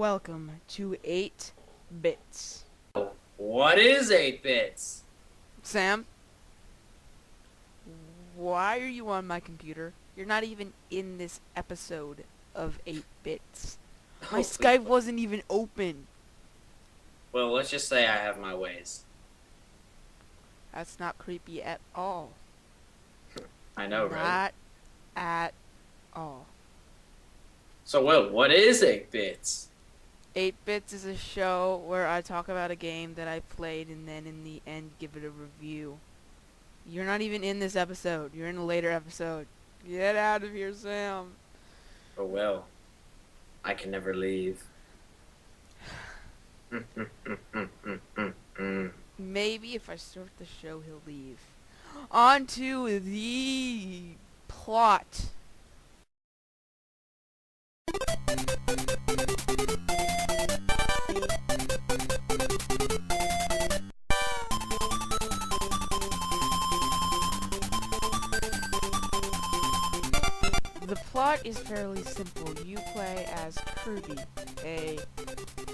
Welcome to 8 Bits. What is 8 bits? Sam, why are you on my computer? You're not even in this episode of 8 Bits. My Skype wasn't even open. Well, let's just say I have my ways. That's not creepy at all. I know, right? Not at all. So, Will, what is 8 bits? 8 Bits is a show where I talk about a game that I played and then in the end give it a review. You're not even in this episode. You're in a later episode. Get out of here, Sam. Oh, well, I can never leave. Maybe if I start the show, he'll leave. On to the plot. The plot is fairly simple. You play as Kirby, a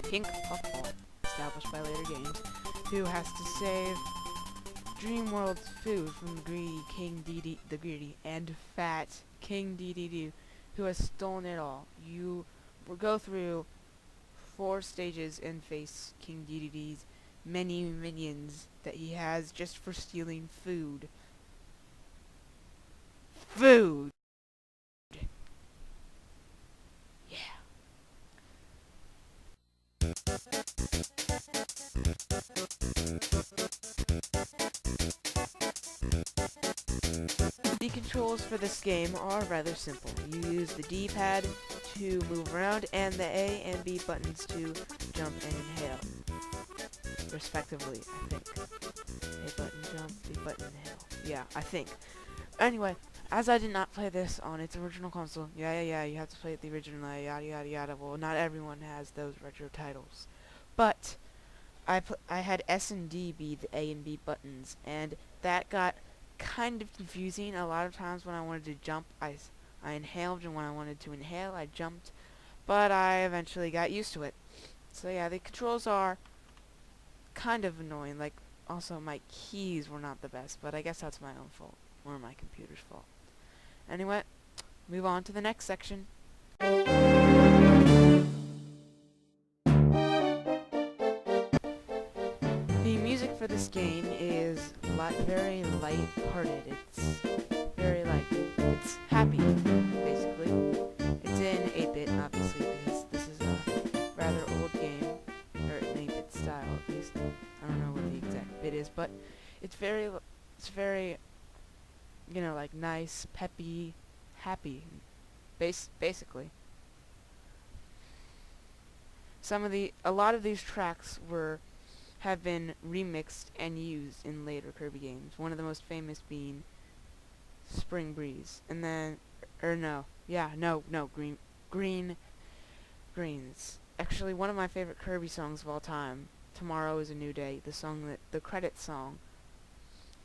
pink puffball established by later games, who has to save Dreamworld's food from the greedy King Dedede, the greedy and fat King Dedede, who has stolen it all. You will go through 4 stages and face King Dedede's many minions that he has just for stealing food. Food! Yeah. The controls for this game are rather simple. You use the D-pad to move around and the A and B buttons to jump and inhale, respectively, I think. A button jump, B button inhale. Yeah, I think. Anyway, as I did not play this on its original console, you have to play it the original, yada yada yada. Well, not everyone has those retro titles. But I had S and D be the A and B buttons, and that got kind of confusing. A lot of times when I wanted to jump, I inhaled, and when I wanted to inhale, I jumped. But I eventually got used to it. So yeah, the controls are kind of annoying. Like, also my keys were not the best, but I guess that's my own fault, or my computer's fault. Anyway, move on to the next section. The music for this game is very light-hearted. It's very it's happy, basically. It's in 8-bit, obviously, because this is a rather old game, or in 8-bit style, at least. I don't know what the exact bit is, but it's very, like nice, peppy, happy, basically. A lot of these tracks have been remixed and used in later Kirby games. One of the most famous being Spring Breeze, and then, Greens. Actually, one of my favorite Kirby songs of all time, Tomorrow is a New Day, the credit song,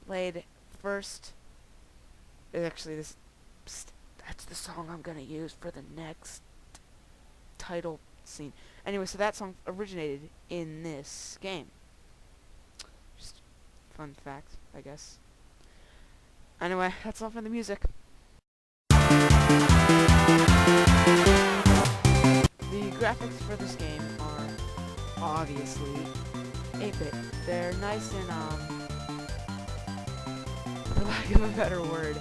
played first. Actually, that's the song I'm gonna use for the next title scene. Anyway, so that song originated in this game. Just fun fact, I guess. Anyway, that's all for the music. The graphics for this game are obviously 8-bit. They're nice and, for lack of a better word,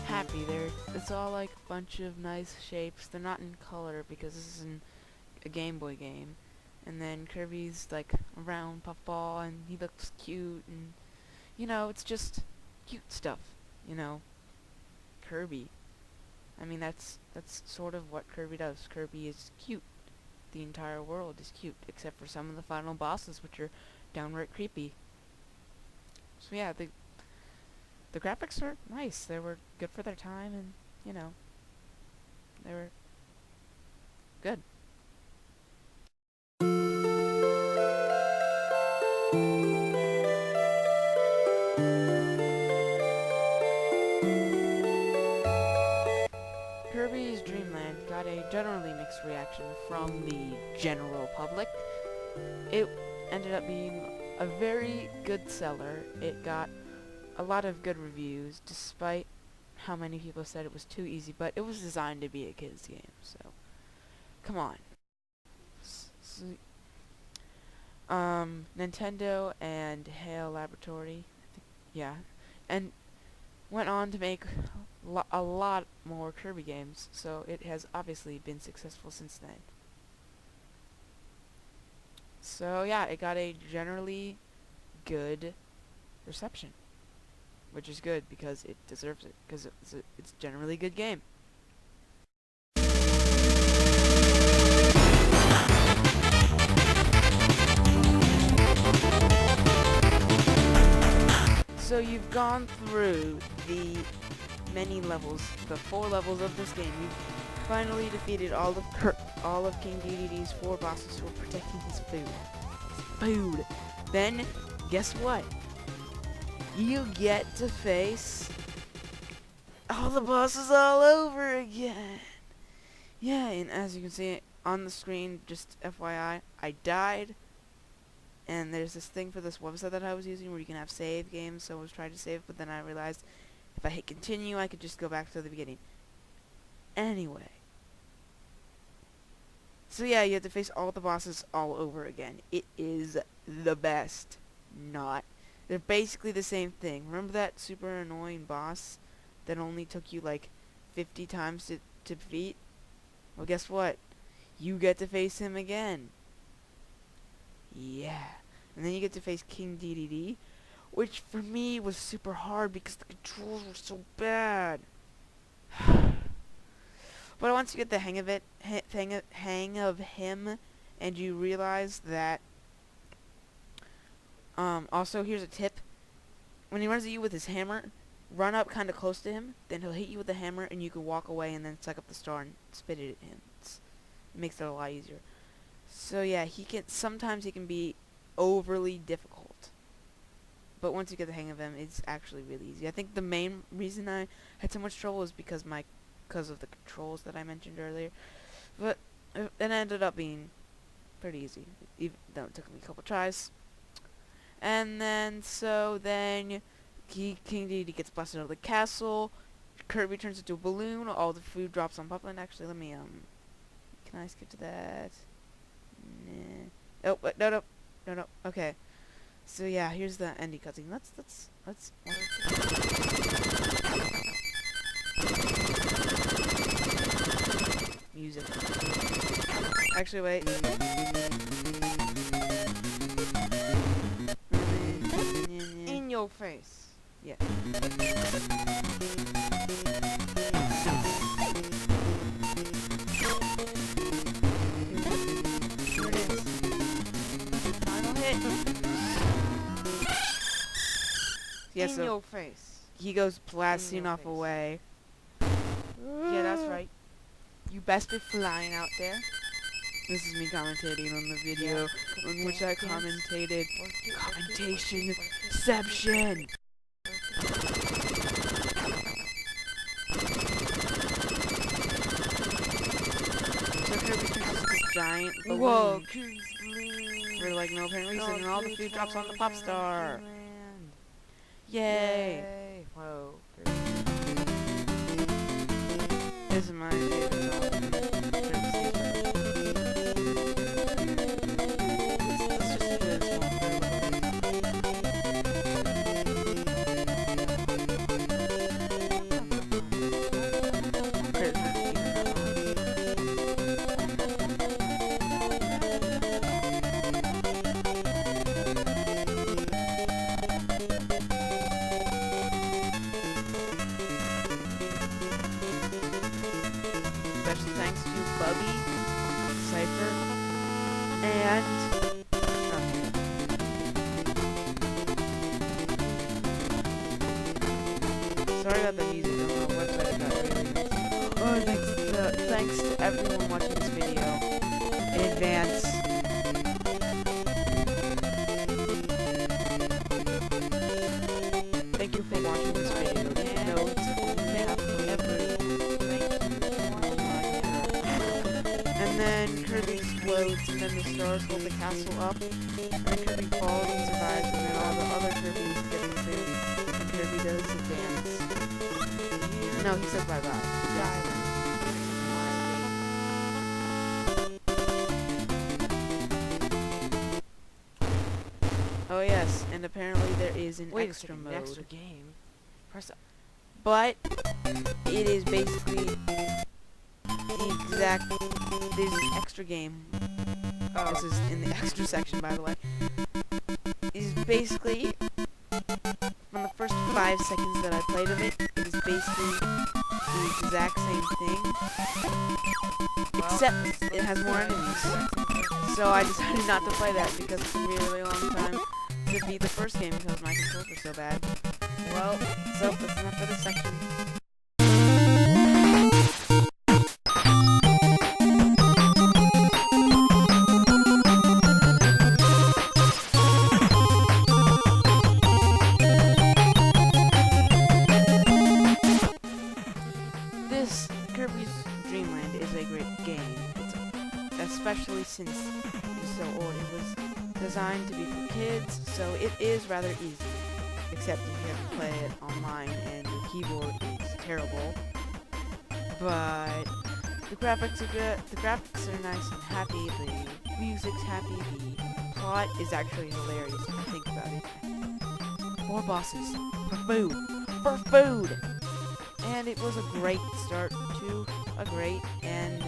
happy. It's all like a bunch of nice shapes. They're not in color because this is a Game Boy game. And then Kirby's like a round puffball and he looks cute, and it's just cute stuff. Kirby. I mean, that's sort of what Kirby does. Kirby is cute. The entire world is cute, except for some of the final bosses, which are downright creepy. So yeah, the graphics are nice. They were good for their time, and they were good. Kirby's Kirby's Dream Land got a generally mixed reaction from the general public. It ended up being a very good seller. It got a lot of good reviews, despite how many people said it was too easy, but it was designed to be a kid's game, so come on. Nintendo and Hale Laboratory, yeah, and went on to make a lot more Kirby games, so it has obviously been successful since then. So yeah, it got a generally good reception, which is good because it deserves it, because it's generally a good game. So you've gone through the many levels, the 4 levels of this game. You've finally defeated all of King Dedede's 4 bosses who were protecting his food. Then, guess what? You get to face all the bosses all over again. Yeah, and as you can see on the screen, just FYI, I died. And there's this thing for this website that I was using where you can have save games, so I was trying to save, but then I realized if I hit continue, I could just go back to the beginning. Anyway. So yeah, you have to face all the bosses all over again. It is the best. Not. They're basically the same thing. Remember that super annoying boss that only took you like 50 times to defeat? Well, guess what? You get to face him again. Yeah. And then you get to face King Dedede, which for me was super hard because the controls were so bad. But once you get the hang of it, hang of him, and you realize that. Also, here's a tip: when he runs at you with his hammer, run up kind of close to him. Then he'll hit you with the hammer, and you can walk away and then suck up the star and spit it at him. It makes it a lot easier. So yeah, sometimes he can be overly difficult. But once you get the hang of him, it's actually really easy. I think the main reason I had so much trouble was because of the controls that I mentioned earlier. But it ended up being pretty easy, even though it took me a couple tries. And then King Dedede gets blasted out of the castle. Kirby turns into a balloon. All the food drops on Papa. And actually, let me can I skip to that? Nah. Oh, no. Okay. So yeah, here's the ending cutscene. Let's. Music. Actually, wait. In your face. Yeah. Yeah, in your face. He goes blasting off away. Yeah, that's right. You best be flying out there. This is me commentating on the video in which I commentated. Commentationception! So Kirby turns into this giant balloon. Whoa, for like no apparent reason, and all the food drops on the pop star. Yay! Whoa. This is my favorite song. Special thanks to Bubby, Cypher, and sorry about the music. I don't know what website I got really. Oh, thanks to everyone watching this video in advance. Thank you for watching this video. No, it's only half forever. Thank you for watching. then Kirby explodes, and then the stars hold the castle up, and then Kirby falls and survives, and then all the other Kirbys get into, and Kirby does the dance. No, he said bye-bye. He died. Oh yes, and apparently there is an extra mode. Extra game. Press. But it is basically the exact. There's an extra game. Oh. This is in the extra section, by the way. Is basically from the first 5 seconds that I played of it. It is basically the exact same thing, except it has more enemies. So I decided not to play that because it took me a really long time to beat the first game because my controls were so bad. Well, so that's enough for this section. This Kirby's Dream Land is a great game. Especially since it's so old. It was designed to be for kids, so it is rather easy. Except you have to play it online and the keyboard is terrible. But the graphics are good. The graphics are nice and happy. The music's happy. The plot is actually hilarious if you think about it. 4 bosses for food. For food! And it was a great start to a great and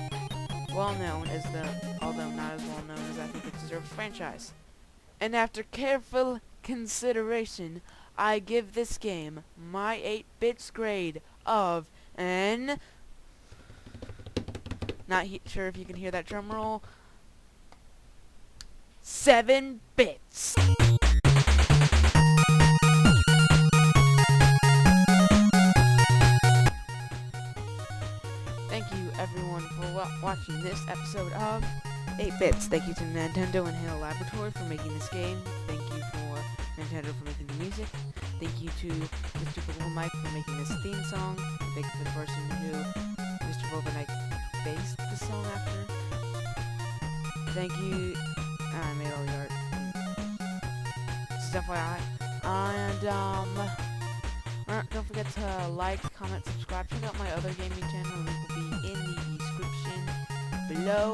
well known as although not as well known as I think it deserves franchise. And after careful consideration, I give this game my 8-bits grade of an... Not sure if you can hear that drum roll. 7 bits. Thank you everyone for watching this episode of 8 Bits. Thank you to Nintendo and Halo Laboratory for making this game. Thank you for Nintendo for making the music. Thank you to Mr. Google Mike for making this theme song. And thank you to the person who Mr. Bobanite based the song after. Thank you. I made all the art. Just FYI. And don't forget to like, comment, subscribe. Check out my other gaming channel. Link will be in the description below.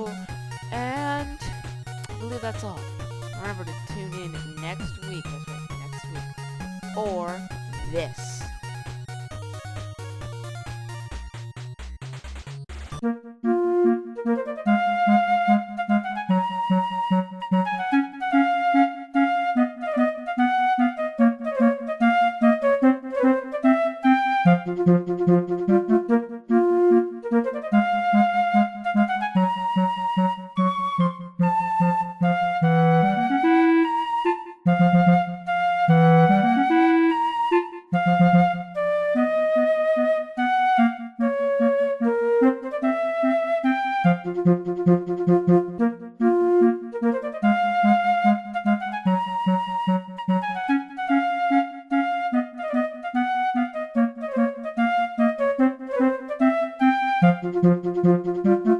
And I believe that's all. Remember to tune in next week. That's right, next week. Or this. Thank you.